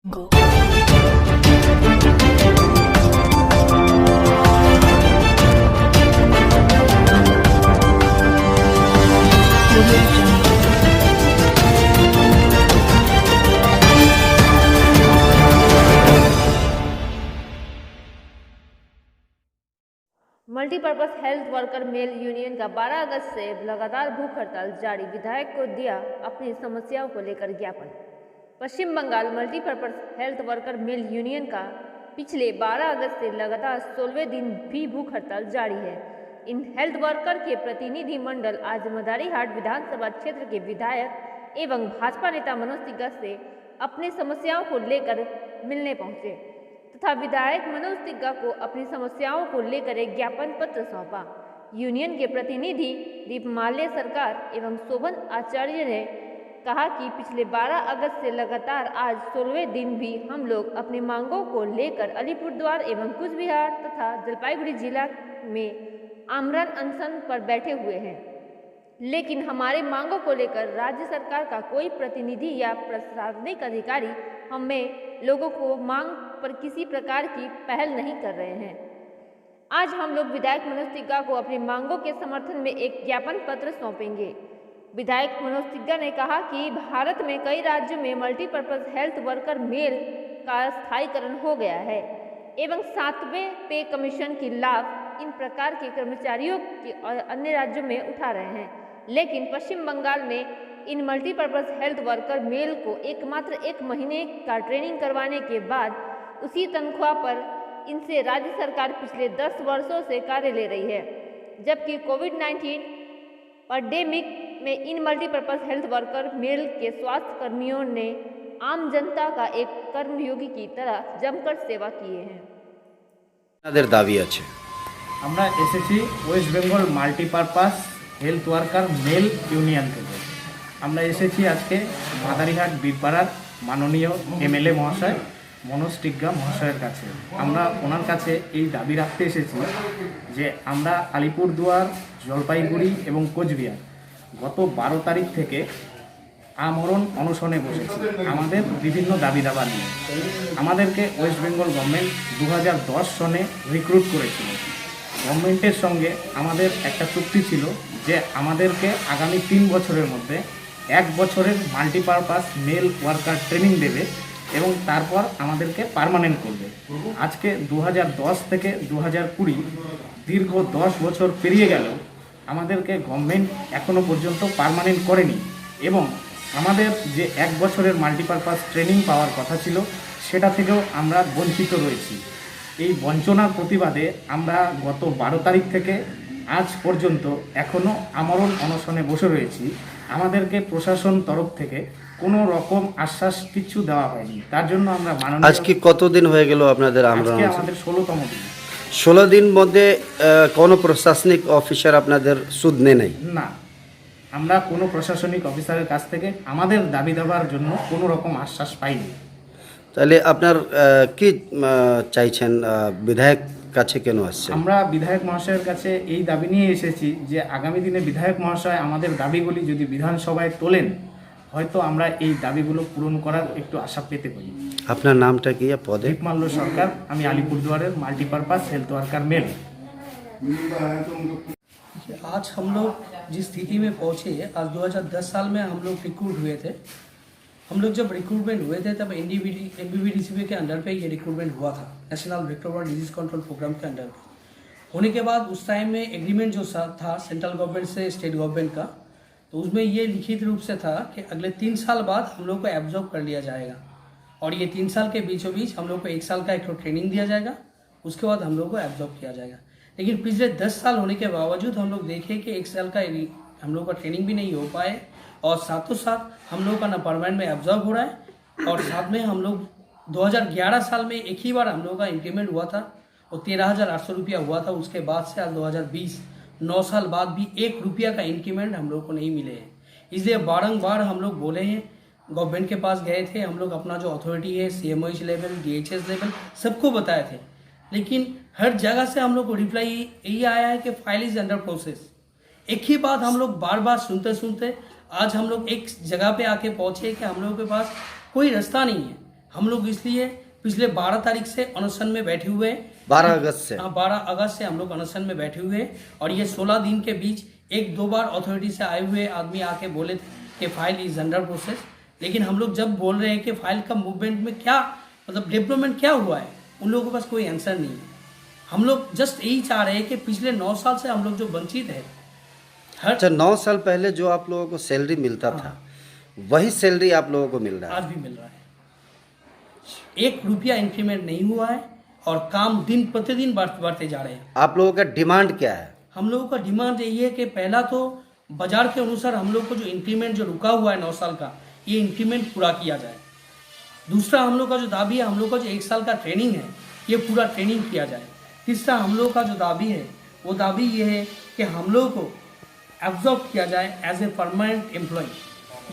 Go. Multipurpose health worker male union का 12 अगस्त से लगातार भूख हड़ताल जारी, विधायक को दिया अपनी समस्याओं को लेकर ज्ञापन। Paschim Bangal multipurpose health worker male union का पिछले 12 अगस्त से लगातार 16वें दिन भी भूख हड़ताल जारी है। इन हेल्थ वर्कर के प्रतिनिधि मंडल आज मदारीहाट विधानसभा क्षेत्र के विधायक एवं भाजपा नेता मनोज तिग्गा से अपनी समस्याओं को लेकर मिलने पहुंचे तथा विधायक मनोज तिग्गा को अपनी समस्याओं को लेकर एक ज्ञापन पत्र सौंपा। यूनियन के प्रतिनिधि दीपमाल्य सरकार एवं शोभन आचार्य ने कहा कि पिछले 12 अगस्त से लगातार आज 16वें दिन भी हम लोग अपनी मांगों को लेकर अलीपुरद्वार एवं कूच बिहार तथा जलपाईगुड़ी जिला में आमरण अनशन पर बैठे हुए हैं, लेकिन हमारे मांगों को लेकर राज्य सरकार का कोई प्रतिनिधि या प्रशासनिक अधिकारी हमें लोगों को मांग पर किसी प्रकार की पहल नहीं कर रहे हैं। आज हम लोग विधायक मनोज तिग्गा को अपनी मांगों के समर्थन में एक ज्ञापन पत्र सौंपेंगे। विधायक मनोज तिग्गा ने कहा कि भारत में कई राज्यों में मल्टीपर्पज हेल्थ वर्कर मेल का स्थायीकरण हो गया है एवं 7वें पे कमीशन की लाभ इन प्रकार के कर्मचारियों के अन्य राज्यों में उठा रहे हैं, लेकिन पश्चिम बंगाल में इन मल्टीपर्पज हेल्थ वर्कर मेल को एकमात्र 1 महीने का ट्रेनिंग करवाने के बाद उसी तनख्वाह पर इनसे राज्य सरकार पिछले 10 वर्षों से कार्य ले रही है, जबकि कोविड-19 पैंडेमिक में इन मल्टीपर्पज हेल्थ वर्कर मेल के स्वास्थ्य कर्मियों ने आम जनता का एक कर्मयोगी की तरह जमकर सेवा किए हैं। তাদের দাবি আছে। আমরা এসেছি West Bengal multipurpose health worker mail union থেকে। আমরা এসেছি আজকে মাদারিহাট বীরপাড়ার মাননীয় এমএলএ মহাশয় মনোজ তিগ্গা মহাশয়ের কাছে। আমরা ওনার কাছে এই দাবি রাখতে এসেছি যে আমরা আলিপুরদুয়ার, জলপাইগুড়ি এবং কোচবিহার গত 12 তারিখ থেকে আমরণ অনশনে বসেছি আমাদের বিভিন্ন দাবি দাবা নিয়ে। আমাদেরকে ওয়েস্ট বেঙ্গল গভর্নমেন্ট 2010 সনে রিক্রুট করেছিল। গভর্নমেন্টের সঙ্গে আমাদের একটা চুক্তি ছিল যে আমাদেরকে আগামী 3 বছরের মধ্যে 1 বছরের মাল্টিপারপাস মেল ওয়ার্কার ট্রেনিং দেবে এবং তারপর আমাদেরকে পার্মানেন্ট করবে। আজকে 2010 থেকে 2020 দীর্ঘ 10 বছর পেরিয়ে গেল, আমাদেরকে গভর্নমেন্ট এখনও পর্যন্ত পার্মানেন্ট করেনি এবং আমাদের যে 1 বছরের মাল্টিপারপাস ট্রেনিং পাওয়ার কথা ছিল সেটা থেকেও আমরা বঞ্চিত রয়েছি। এই বঞ্চনার প্রতিবাদে আমরা গত 12 তারিখ থেকে আজ পর্যন্ত এখনও আমরণ অনশনে বসে রয়েছি। আমাদেরকে প্রশাসন তরফ থেকে কোনো রকম আশ্বাস কিছু দেওয়া হয়নি, তার জন্য আমরা আজকে কতদিন হয়ে গেল আপনাদের আমরণ? আজকে আমাদের 16তম দিন। 16 দিন মধ্যে কোনো প্রশাসনিক অফিসার আপনাদের সুদ নেই? না, আমরা কোনো প্রশাসনিক অফিসারের কাছ থেকে আমাদের দাবি দেওয়ার জন্য কোনো রকম আশ্বাস পাইনি। তাহলে আপনার কি চাইছেন? বিধায়ক কাছে কেন আসছেন? আমরা বিধায়ক মহাশয়ের কাছে এই দাবি নিয়ে এসেছি যে আগামী দিনে বিধায়ক মহাশয় আমাদের দাবিগুলি যদি বিধানসভায় তোলেন, হয়তো আমরা এই দাবিগুলো পূরণ করার একটু আশা পেতে পারি। আপনার নামটা কি পদে? দীপমাল্য সরকার, আমি আলিপুরদুয়ারের মাল্टीपर्पस हेल्थ वर्कर मेल। आज हम लोग जिस स्थिति में पहुंचे, आज 2010 साल में हम लोग रिक्रूट हुए थे। हम लोग जब रिक्रूटमेंट हुए थे तब एनबीबीडीसीपी के अंडर पे ये रिक्रूटमेंट हुआ था, national vector disease control programme के अंडर पे। होने के बाद उस टाइम में एग्रीमेंट जो था सेंट्रल गवर्नमेंट से स्टेट गवर्नमेंट का, तो उसमें ये लिखित रूप से था कि अगले 3 साल बाद हम लोग को एब्जॉर्ब कर लिया जाएगा और ये 3 साल के बीचों बीच हम लोग को 1 साल का एक ट्रेनिंग दिया जाएगा, उसके बाद हम लोग को एब्जॉर्ब किया जाएगा। लेकिन पिछले 10 साल होने के बावजूद हम लोग देखें कि 1 साल का हम लोग का ट्रेनिंग भी नहीं हो पाए और साथों साथ हम लोग का ना परमानेंट में एब्जॉर्ब हो रहा है और साथ में हम लोग 2011 साल में एक ही बार हम लोग का इंक्रीमेंट हुआ था और 13,800 रुपया हुआ था। उसके बाद से आज 2020 9 साल बाद भी 1 रुपया का इंक्रीमेंट हम लोग को नहीं मिले हैं। इसलिए बारंबार हम लोग बोले हैं, गवर्नमेंट के पास गए थे, हम लोग अपना जो अथॉरिटी है CMOH लेवल, DHS लेवल सबको बताए थे, लेकिन हर जगह से हम लोग को रिप्लाई यही आया है कि फाइल इज अंडर प्रोसेस। एक ही बात हम लोग बार बार सुनते सुनते आज हम लोग एक जगह पे आके पहुंचे कि हम लोगों के पास कोई रास्ता नहीं है। हम लोग इसलिए पिछले 12 तारीख से अनशन में बैठे हुए हैं। 12 अगस्त से। हाँ, 12 अगस्त से हम लोग अनशन में बैठे हुए हैं और ये 16 दिन के बीच एक दो बार अथॉरिटी से आए हुए आदमी आके बोले थे कि फाइल इज अंडर प्रोसेस, लेकिन हम लोग जब बोल रहे हैं कि फाइल का मूवमेंट में क्या मतलब डेवलपमेंट क्या हुआ है, उन लोगों के पास कोई आंसर नहीं है। हम लोग जस्ट यही चाह रहे हैं कि पिछले 9 साल से हम लोग जो वंचित है, अच्छा, 9 साल पहले जो आप लोगों को सैलरी मिलता था वही सैलरी आप लोगों को मिल रहा है? आज भी मिल रहा है। 1 रुपया इंक्रीमेंट नहीं हुआ है और काम दिन प्रतिदिन बढ़ते जा रहे हैं। आप लोगों का डिमांड क्या है? हम लोगों का डिमांड यही है कि पहला तो बाजार के अनुसार हम लोग को जो इंक्रीमेंट जो रुका हुआ है 9 साल का, ये इंक्रीमेंट पूरा किया जाए। दूसरा, हम लोग का जो दाबी है, हम लोग का जो 1 साल का ट्रेनिंग है, ये पूरा ट्रेनिंग किया जाए। तीसरा, हम लोग का जो दाबी है, वो दाबी ये है कि हम लोग को एब्जॉर्ब किया जाए एज ए परमानेंट एम्प्लॉय।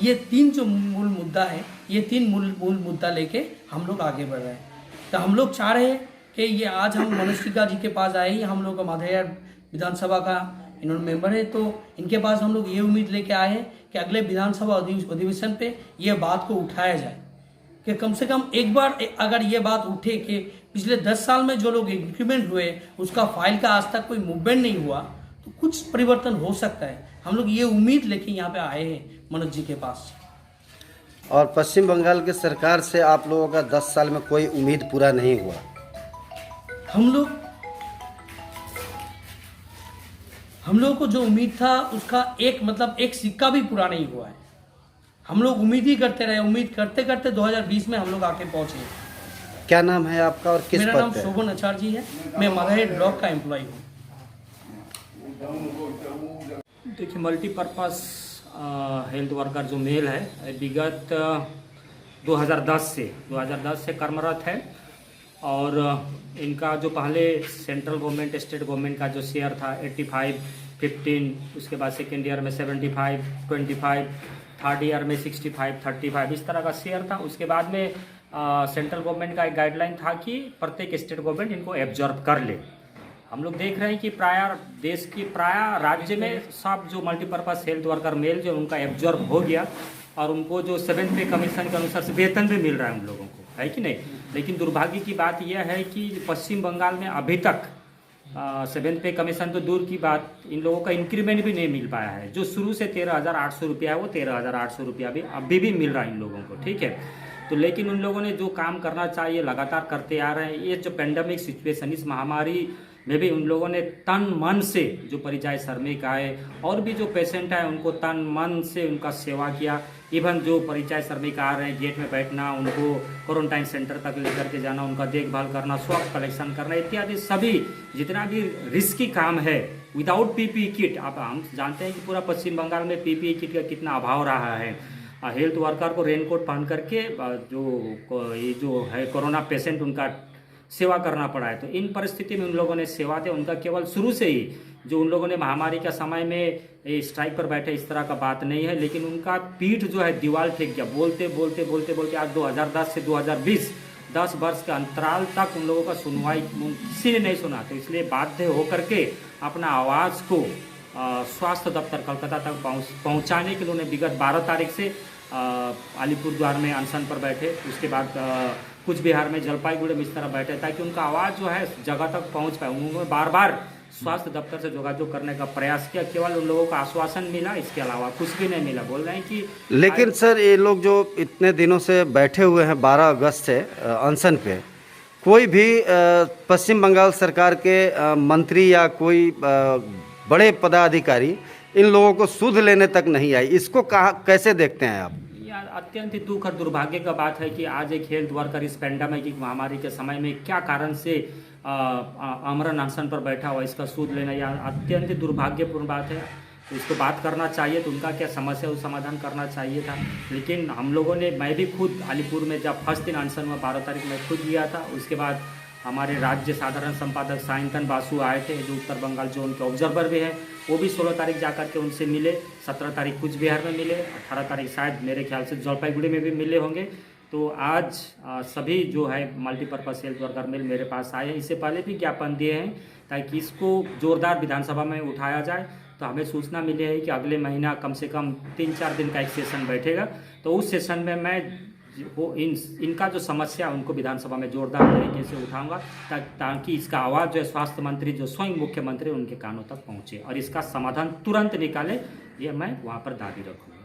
ये 3 जो मूल मुद्दा है, ये 3 मूल मुद्दा लेके हम लोग आगे बढ़ रहे हैं। तो हम लोग चाह रहे हैं कि ये आज हम मनोष्टिका जी के पास आए ही, हम लोग का माधेर विधानसभा का इन्होंने मेंबर है, तो इनके पास हम लोग ये उम्मीद लेके आए हैं कि अगले विधानसभा अधिवेशन पे ये बात को उठाया जाए कि कम से कम एक बार अगर ये बात उठे कि पिछले 10 साल में जो लोग इंक्रीमेंट हुए उसका फाइल का आज तक कोई मूवमेंट नहीं हुआ, तो कुछ परिवर्तन हो सकता है। हम लोग ये उम्मीद लेके यहाँ पे आए हैं मनोज जी के पास। और पश्चिम बंगाल की सरकार से आप लोगों का 10 साल में कोई उम्मीद पूरा नहीं हुआ? हम लोग को जो उम्मीद था उसका एक सिक्का भी पूरा नहीं हुआ है। हम लोग उम्मीद ही करते रहे, उम्मीद करते करते 2020 में हम लोग आके पहुंचे। क्या नाम है आपका और किस मेरा पद नाम पे है? शोभन आचार्य जी है, मैं माधेर ब्लॉक का एम्प्लॉय हूँ। देखिए, मल्टीपर्पज़ हेल्थ वर्कर जो मेल है विगत 2010 से कर्मरत है और इनका जो पहले सेंट्रल गवर्नमेंट स्टेट गवर्नमेंट का जो शेयर था 85, 15, उसके बाद सेकेंड ईयर में 75, 25, थर्ड ईयर में 65, 35 इस तरह का शेयर था। उसके बाद में सेंट्रल गवर्नमेंट का एक गाइडलाइन था कि प्रत्येक स्टेट गवर्नमेंट इनको एब्जॉर्ब कर ले। हम लोग देख रहे हैं कि प्राय देश की प्राय राज्य में सब जो मल्टीपर्पज़ हेल्थ वर्कर मेल जो उनका एब्जॉर्ब हो गया और उनको जो 7th पे कमीशन के अनुसार से वेतन भी मिल रहा है उन लोगों को, है कि नहीं। लेकिन दुर्भाग्य की बात यह है कि पश्चिम बंगाल में अभी तक 7th पे कमीशन तो दूर की बात, इन लोगों का इंक्रीमेंट भी नहीं मिल पाया है। जो शुरू से 13,800 रुपया है वो 13,800 रुपया भी अभी भी मिल रहा है इन लोगों को, ठीक है। तो लेकिन उन लोगों ने जो काम करना चाहिए लगातार करते आ रहे हैं। ये जो पेंडेमिक सिचुएशन, इस महामारी में भी उन लोगों ने तन मन से, जो परिचायक श्रमिक आए और भी जो पेशेंट आए उनको तन मन से उनका सेवा किया। इवन जो परिचायक श्रमिक आ रहे हैं गेट में बैठना, उनको क्वारंटाइन सेंटर तक लेकर के जाना, उनका देखभाल करना, स्वैब कलेक्शन करना इत्यादि सभी जितना भी रिस्की काम है विदाउट पीपीई किट। अब हम जानते हैं कि पूरा पश्चिम बंगाल में पीपीई किट का कितना अभाव रहा है। हेल्थ वर्कर को रेनकोट पहन करके जो है कोरोना पेशेंट उनका सेवा करना पड़ा है। तो इन परिस्थिति में उन लोगों ने सेवा दे, उनका केवल शुरू से ही जो उन लोगों ने महामारी का समय में स्ट्राइक पर बैठे इस तरह का बात नहीं है, लेकिन उनका पीठ जो है दीवार ठेक गया। बोलते बोलते आज 2010 से 2020 10 वर्ष के अंतराल तक उन लोगों का सुनवाई किसी ने नहीं सुना। तो इसलिए बाध्य होकर के अपना आवाज़ को स्वास्थ्य दफ्तर कलकत्ता तक पहुंचाने के लिए उन्हें विगत 12 तारीख से अलीपुरद्वार में अनशन पर बैठे। उसके बाद कुछ बिहार में जलपाईगुड़ी में इस तरह बैठे ताकि उनका आवाज़ जो है जगह तक पहुंच पाए। उन्होंने बार बार स्वास्थ्य दफ्तर से योगायोग करने का प्रयास किया, केवल उन लोगों का आश्वासन मिला, इसके अलावा कुछ भी नहीं मिला। बोल रहे हैं कि लेकिन सर ये लोग जो इतने दिनों से बैठे हुए हैं 12 अगस्त से अनशन पे, कोई भी पश्चिम बंगाल सरकार के मंत्री या कोई बड़े पदाधिकारी इन लोगों को सुध लेने तक नहीं आई, इसको कैसे देखते हैं आप? यार अत्यंत ही दुख और दुर्भाग्य का बात है कि आज एक हेल्थ वर्कर इस पेंडेमिक महामारी के समय में क्या कारण से आमरण अनशन पर बैठा हुआ, इसका सूद लेना यार अत्यंत ही दुर्भाग्यपूर्ण बात है। तो इसको बात करना चाहिए, तो उनका क्या समस्या है उस समाधान करना चाहिए था। लेकिन हम लोगों ने, मैं भी खुद अलीपुर में जब फर्स्ट दिन अनशन हुआ 12 तारीख में खुद गया था। उसके बाद हमारे राज्य साधारण संपादक साइंतन बासु आए थे जो उत्तर बंगाल जो उनके ऑब्जर्वर भी हैं, वो भी 16 तारीख जाकर के उनसे मिले। 17 तारीख कुछ बिहार में मिले, 18 तारीख शायद मेरे ख्याल से जलपाईगुड़ी में भी मिले होंगे। तो आज सभी जो है मल्टीपर्पज़ हेल्थ वर्कर मेल मेरे पास आए हैं। इससे पहले भी ज्ञापन दिए हैं ताकि इसको जोरदार विधानसभा में उठाया जाए। तो हमें सूचना मिली है कि अगले महीना कम से कम 3-4 दिन का एक सेशन बैठेगा। तो उस सेशन में मैं वो इनका जो समस्या है उनको विधानसभा में जोरदार तरीके से उठाऊंगा ताकि इसका आवाज़ जो है स्वास्थ्य मंत्री जो स्वयं मुख्यमंत्री उनके कानों तक पहुंचे और इसका समाधान तुरंत निकाले, ये मैं वहाँ पर दावी रखूँगा।